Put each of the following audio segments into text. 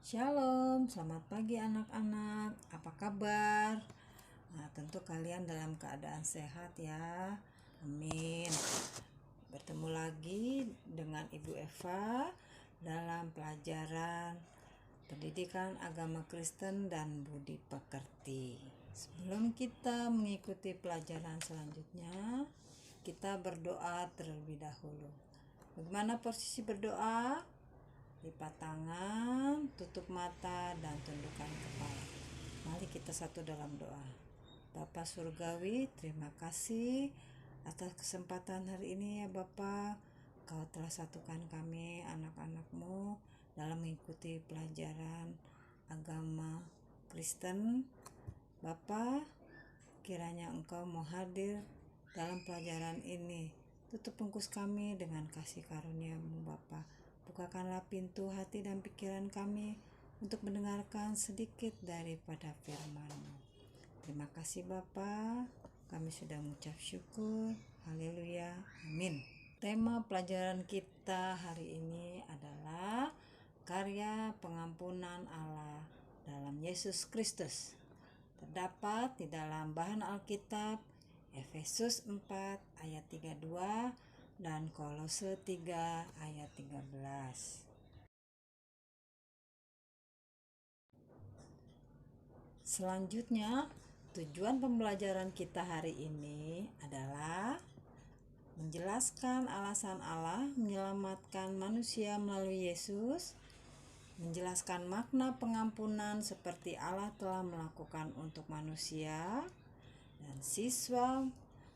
Shalom, selamat pagi anak-anak. Apa kabar? Nah, tentu kalian dalam keadaan sehat ya. Amin. Bertemu lagi dengan Ibu Eva dalam pelajaran Pendidikan Agama Kristen dan Budi Pekerti. Sebelum kita mengikuti pelajaran selanjutnya, kita berdoa terlebih dahulu. Bagaimana posisi berdoa? Lipat tangan, tutup mata, dan tundukkan kepala. Mari kita satu dalam doa. Bapa Surgawi, terima kasih atas kesempatan hari ini ya Bapa. Kau telah satukan kami anak-anak-Mu dalam mengikuti pelajaran agama Kristen. Bapa, kiranya Engkau mau hadir dalam pelajaran ini. Tutup bungkus kami dengan kasih karunia-Mu Bapa. Bukakanlah pintu hati dan pikiran kami untuk mendengarkan sedikit daripada firman-Mu. Terima kasih Bapa, kami sudah mengucap syukur. Haleluya, amin. Tema pelajaran kita hari ini adalah karya pengampunan Allah dalam Yesus Kristus. Terdapat di dalam bahan Alkitab Efesus 4 ayat 32 dan Kolose 3 ayat 13. Selanjutnya, tujuan pembelajaran kita hari ini adalah menjelaskan alasan Allah menyelamatkan manusia melalui Yesus, menjelaskan makna pengampunan seperti Allah telah melakukan untuk manusia, dan siswa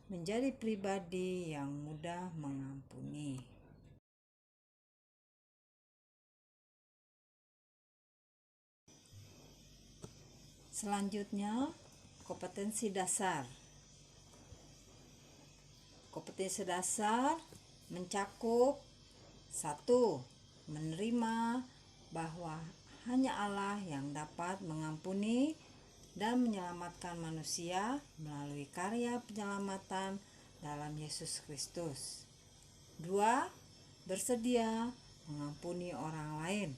menjadi pribadi yang mudah mengampuni. Selanjutnya, kompetensi dasar. Kompetensi dasar mencakup 1. Menerima bahwa hanya Allah yang dapat mengampuni dan menyelamatkan manusia melalui karya penyelamatan dalam Yesus Kristus. 2. Bersedia mengampuni orang lain.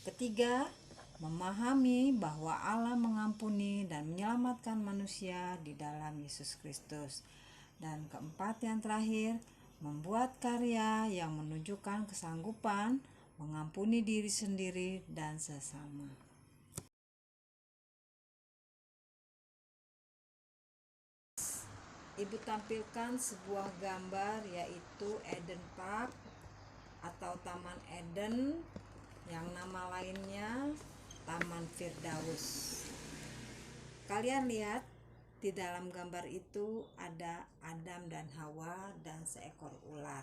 Ketiga, memahami bahwa Allah mengampuni dan menyelamatkan manusia di dalam Yesus Kristus. Dan keempat, yang terakhir, membuat karya yang menunjukkan kesanggupan mengampuni diri sendiri dan sesama. Ibu tampilkan sebuah gambar, yaitu Eden Park atau Taman Eden, yang nama lainnya Taman Firdaus. Kalian lihat di dalam gambar itu ada Adam dan Hawa dan seekor ular.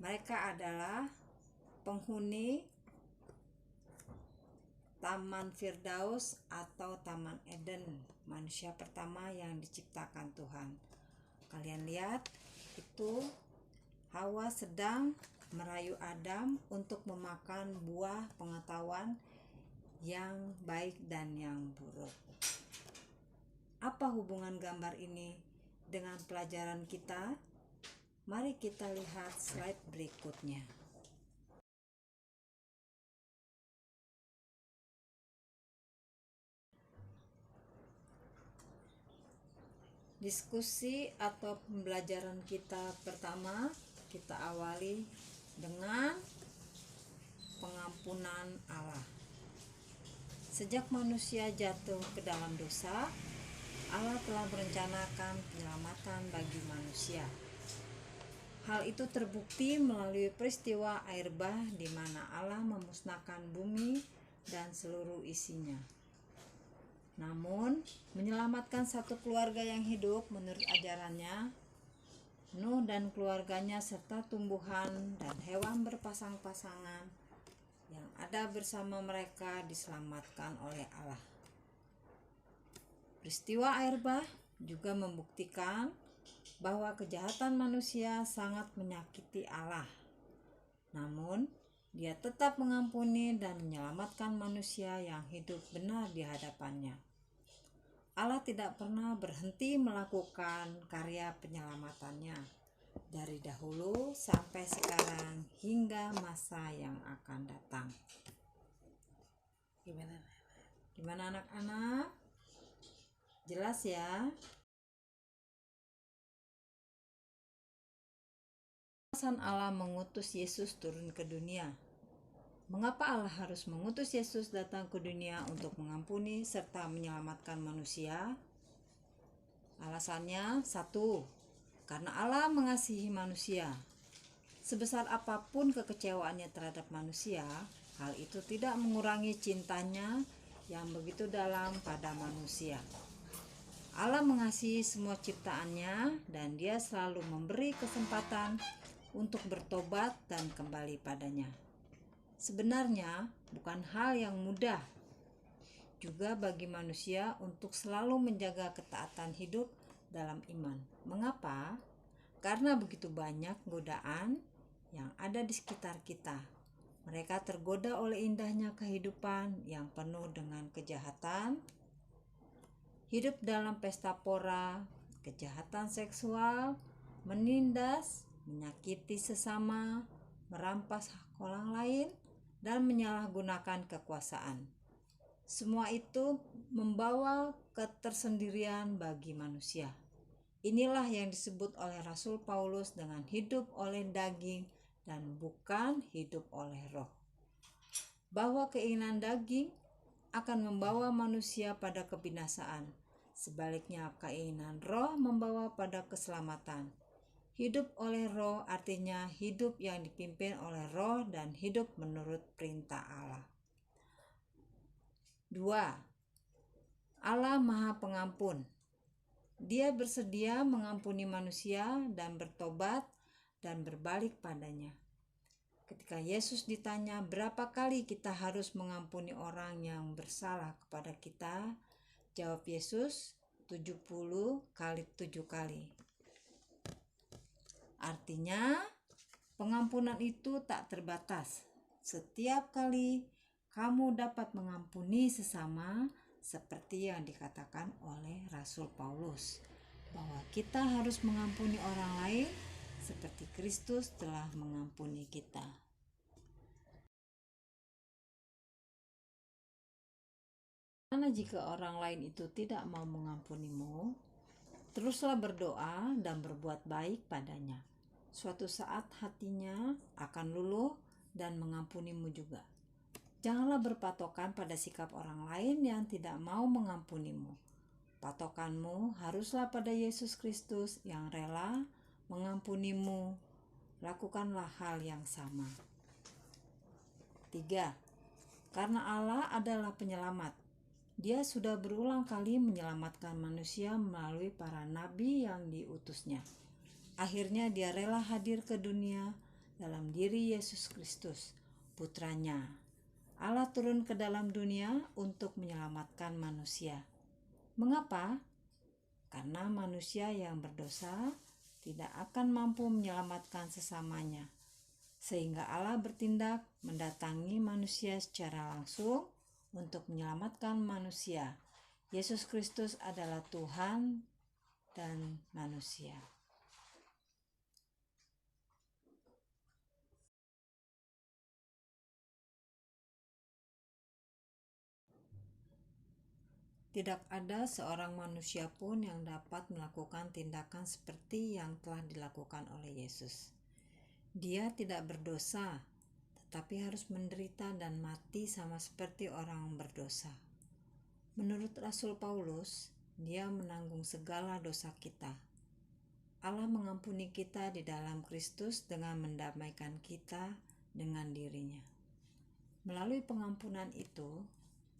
Mereka adalah penghuni Taman Firdaus atau Taman Eden, manusia pertama yang diciptakan Tuhan. Kalian lihat, itu Hawa sedang merayu Adam untuk memakan buah pengetahuan yang baik dan yang buruk. Apa hubungan gambar ini dengan pelajaran kita? Mari kita lihat slide berikutnya. Diskusi atau pembelajaran kita pertama, kita awali dengan pengampunan Allah. Sejak manusia jatuh ke dalam dosa, Allah telah merencanakan penyelamatan bagi manusia. Hal itu terbukti melalui peristiwa air bah di mana Allah memusnahkan bumi dan seluruh isinya. Namun, menyelamatkan satu keluarga yang hidup menurut ajarannya, Nuh dan keluarganya serta tumbuhan dan hewan berpasang-pasangan yang ada bersama mereka diselamatkan oleh Allah. Peristiwa air bah juga membuktikan bahwa kejahatan manusia sangat menyakiti Allah. Namun, Dia tetap mengampuni dan menyelamatkan manusia yang hidup benar di hadapannya. Allah tidak pernah berhenti melakukan karya penyelamatannya. dari dahulu sampai sekarang hingga masa yang akan datang. Gimana anak-anak? Jelas ya? Alasan Allah mengutus Yesus turun ke dunia. Mengapa Allah harus mengutus Yesus datang ke dunia untuk mengampuni serta menyelamatkan manusia? Alasannya satu, karena Allah mengasihi manusia. Sebesar apapun kekecewaannya terhadap manusia, hal itu tidak mengurangi cintanya yang begitu dalam pada manusia. Allah mengasihi semua ciptaannya dan Dia selalu memberi kesempatan untuk bertobat dan kembali padanya. Sebenarnya bukan hal yang mudah juga bagi manusia untuk selalu menjaga ketaatan hidup dalam iman. Mengapa? Karena begitu banyak godaan yang ada di sekitar kita. Mereka tergoda oleh indahnya kehidupan yang penuh dengan kejahatan, hidup dalam pesta pora, kejahatan seksual, menindas, menyakiti sesama, merampas hak orang lain, dan menyalahgunakan kekuasaan. Semua itu membawa ketersendirian bagi manusia. Inilah yang disebut oleh Rasul Paulus dengan hidup oleh daging dan bukan hidup oleh roh. Bahwa keinginan daging akan membawa manusia pada kebinasaan. Sebaliknya keinginan roh membawa pada keselamatan. Hidup oleh roh artinya hidup yang dipimpin oleh roh dan hidup menurut perintah Allah. 2. Allah Maha Pengampun. Dia bersedia mengampuni manusia dan bertobat dan berbalik padanya. Ketika Yesus ditanya berapa kali kita harus mengampuni orang yang bersalah kepada kita, jawab Yesus 70 kali 7 kali. Artinya, pengampunan itu tak terbatas. Setiap kali kamu dapat mengampuni sesama, seperti yang dikatakan oleh Rasul Paulus, bahwa kita harus mengampuni orang lain seperti Kristus telah mengampuni kita. Karena jika orang lain itu tidak mau mengampunimu, teruslah berdoa dan berbuat baik padanya. Suatu saat hatinya akan luluh dan mengampunimu juga. Janganlah berpatokan pada sikap orang lain yang tidak mau mengampunimu. Patokanmu haruslah pada Yesus Kristus yang rela mengampunimu. Lakukanlah hal yang sama. 3. Karena Allah adalah penyelamat. Dia sudah berulang kali menyelamatkan manusia melalui para nabi yang diutusnya. Akhirnya Dia rela hadir ke dunia dalam diri Yesus Kristus, putranya. Allah turun ke dalam dunia untuk menyelamatkan manusia. Mengapa? Karena manusia yang berdosa tidak akan mampu menyelamatkan sesamanya. Sehingga Allah bertindak mendatangi manusia secara langsung untuk menyelamatkan manusia. Yesus Kristus adalah Tuhan dan manusia. Tidak ada seorang manusia pun yang dapat melakukan tindakan seperti yang telah dilakukan oleh Yesus. Dia tidak berdosa, tetapi harus menderita dan mati sama seperti orang berdosa. Menurut Rasul Paulus, Dia menanggung segala dosa kita. Allah mengampuni kita di dalam Kristus dengan mendamaikan kita dengan dirinya. Melalui pengampunan itu,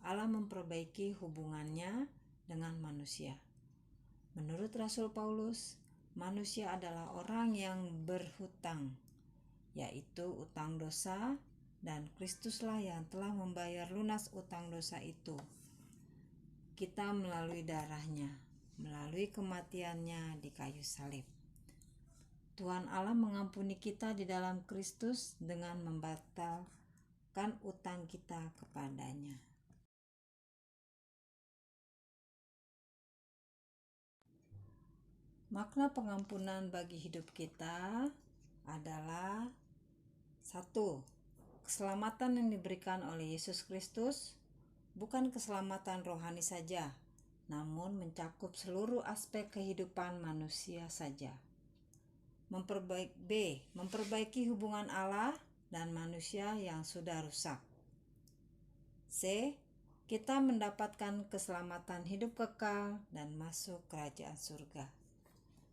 Allah memperbaiki hubungannya dengan manusia. Menurut Rasul Paulus, manusia adalah orang yang berhutang, yaitu utang dosa, dan Kristuslah yang telah membayar lunas utang dosa itu. Kita melalui darahnya, melalui kematiannya di kayu salib. Tuhan Allah mengampuni kita di dalam Kristus dengan membatalkan utang kita kepadanya. Makna pengampunan bagi hidup kita adalah 1. Keselamatan yang diberikan oleh Yesus Kristus bukan keselamatan rohani saja, namun mencakup seluruh aspek kehidupan manusia saja. Memperbaiki hubungan Allah dan manusia yang sudah rusak. C. Kita mendapatkan keselamatan hidup kekal dan masuk kerajaan surga.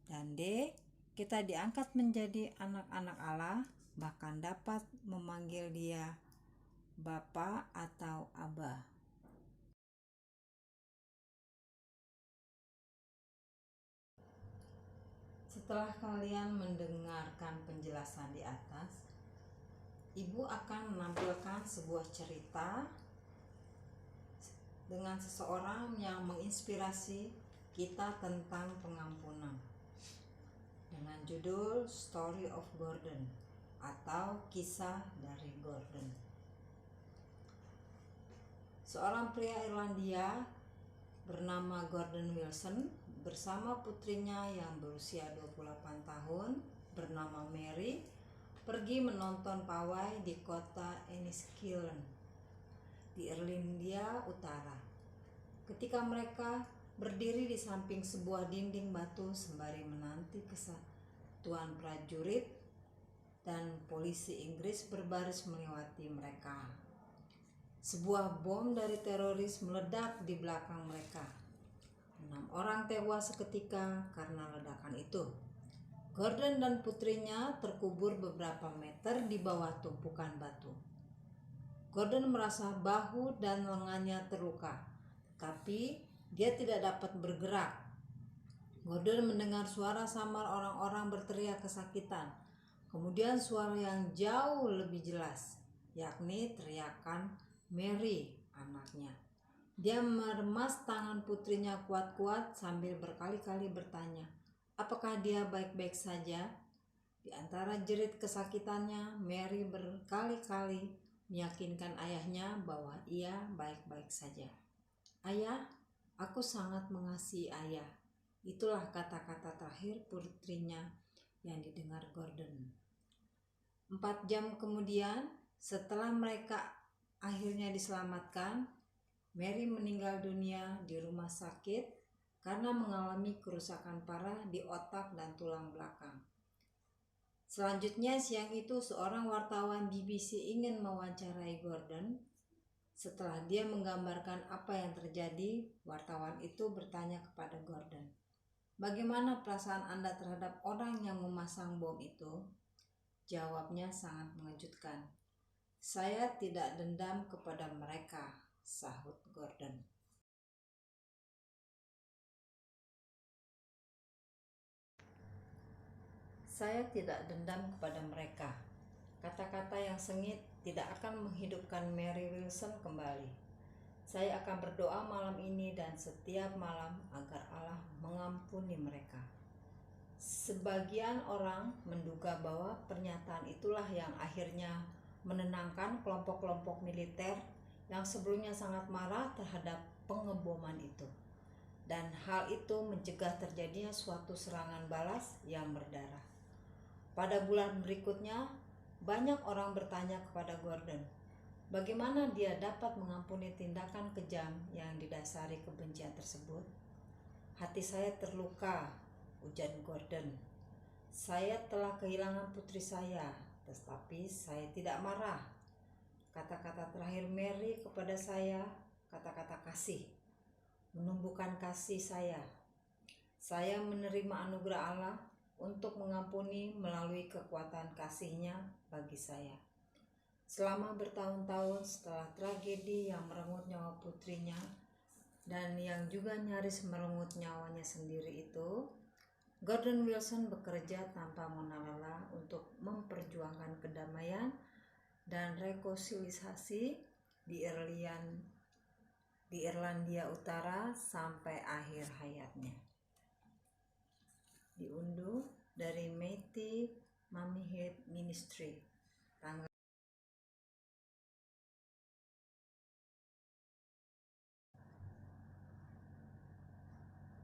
Dan D. Kita diangkat menjadi anak-anak Allah, bahkan dapat memanggil Dia Bapa atau Aba. Setelah kalian mendengarkan penjelasan di atas, Ibu akan menampilkan sebuah cerita dengan seseorang yang menginspirasi kita tentang pengampunan, dengan judul Story of Gordon atau Kisah dari Gordon. Seorang pria Irlandia bernama Gordon Wilson bersama putrinya yang berusia 28 tahun bernama Mary pergi menonton pawai di kota Enniskillen di Irlandia Utara. Ketika mereka berdiri di samping sebuah dinding batu sembari menanti kesatuan prajurit dan polisi Inggris berbaris melewati mereka, sebuah bom dari teroris meledak di belakang mereka. 6 orang tewas seketika karena ledakan itu. Gordon dan putrinya terkubur beberapa meter di bawah tumpukan batu. Gordon merasa bahu dan lengannya terluka, tapi dia tidak dapat bergerak. Gordon mendengar suara samar orang-orang berteriak kesakitan. Kemudian suara yang jauh lebih jelas, yakni teriakan Mary, anaknya. Dia meremas tangan putrinya kuat-kuat sambil berkali-kali bertanya, apakah dia baik-baik saja? Di antara jerit kesakitannya, Mary berkali-kali meyakinkan ayahnya bahwa ia baik-baik saja. Ayah, aku sangat mengasihi ayah. Itulah kata-kata terakhir putrinya yang didengar Gordon. 4 jam kemudian, setelah mereka akhirnya diselamatkan, Mary meninggal dunia di rumah sakit karena mengalami kerusakan parah di otak dan tulang belakang. Selanjutnya siang itu seorang wartawan BBC ingin mewawancarai Gordon. Setelah dia menggambarkan apa yang terjadi, wartawan itu bertanya kepada Gordon, bagaimana perasaan Anda terhadap orang yang memasang bom itu? Jawabnya sangat mengejutkan. Saya tidak dendam kepada mereka, sahut Gordon. Saya tidak dendam kepada mereka. Kata-kata yang sengit tidak akan menghidupkan Mary Wilson kembali. Saya akan berdoa malam ini dan setiap malam agar Allah mengampuni mereka. Sebagian orang menduga bahwa pernyataan itulah yang akhirnya menenangkan kelompok-kelompok militer yang sebelumnya sangat marah terhadap pengeboman itu. Dan hal itu mencegah terjadinya suatu serangan balas yang berdarah. Pada bulan berikutnya, banyak orang bertanya kepada Gordon, bagaimana dia dapat mengampuni tindakan kejam yang didasari kebencian tersebut? Hati saya terluka, ujar Gordon. Saya telah kehilangan putri saya, tetapi saya tidak marah. Kata-kata terakhir Mary kepada saya, kata-kata kasih, menumbuhkan kasih saya. Saya menerima anugerah Allah untuk mengampuni melalui kekuatan kasih-Nya bagi saya. Selama bertahun-tahun setelah tragedi yang merenggut nyawa putrinya dan yang juga nyaris merenggut nyawanya sendiri itu, Gordon Wilson bekerja tanpa mengenal lelah untuk memperjuangkan kedamaian dan rekonsiliasi di Irlandia Utara sampai akhir hayatnya. Diunduh dari Mighty Mamihead Ministry, tanggal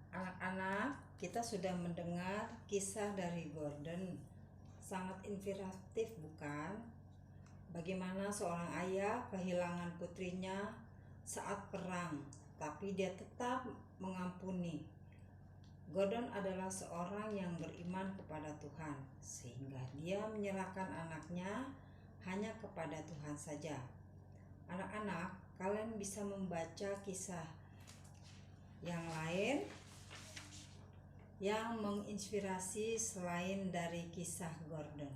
anak-anak. kita sudah mendengar kisah dari Gordon. Sangat inspiratif, bukan? Bagaimana seorang ayah kehilangan putrinya saat perang, tapi dia tetap mengampuni. Gordon adalah seorang yang beriman kepada Tuhan, sehingga dia menyerahkan anaknya hanya kepada Tuhan saja. Anak-anak, kalian bisa membaca kisah yang lain yang menginspirasi selain dari kisah Gordon.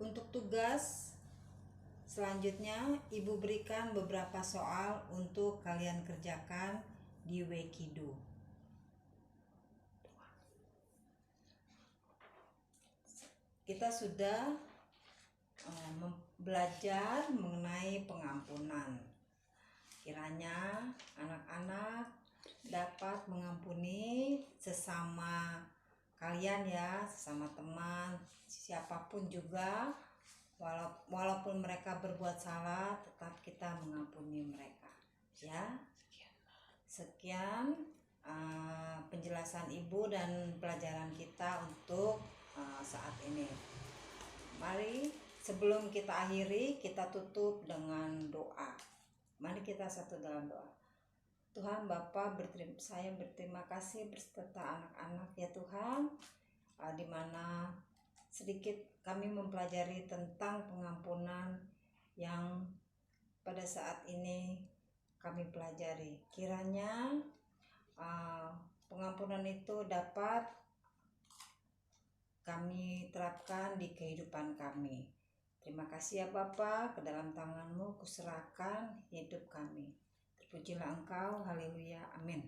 Untuk tugas selanjutnya, Ibu berikan beberapa soal untuk kalian kerjakan di Wekido. Kita sudah belajar mengenai pengampunan. Kiranya anak-anak dapat mengampuni sesama kalian ya, sesama teman, siapapun juga. Walaupun mereka berbuat salah, tetap kita mengampuni mereka ya. Sekian penjelasan Ibu dan pelajaran kita untuk saat ini. Mari sebelum kita akhiri, kita tutup dengan doa. Mari kita satu dalam doa. Tuhan Bapa, saya berterima kasih berserta anak-anak ya Tuhan, di mana sedikit kami mempelajari tentang pengampunan yang pada saat ini kami pelajari. Kiranya pengampunan itu dapat kami terapkan di kehidupan kami. Terima kasih ya Bapa, ke dalam tangan-Mu kuserahkan hidup kami. Terpujilah Engkau, haleluya, amin.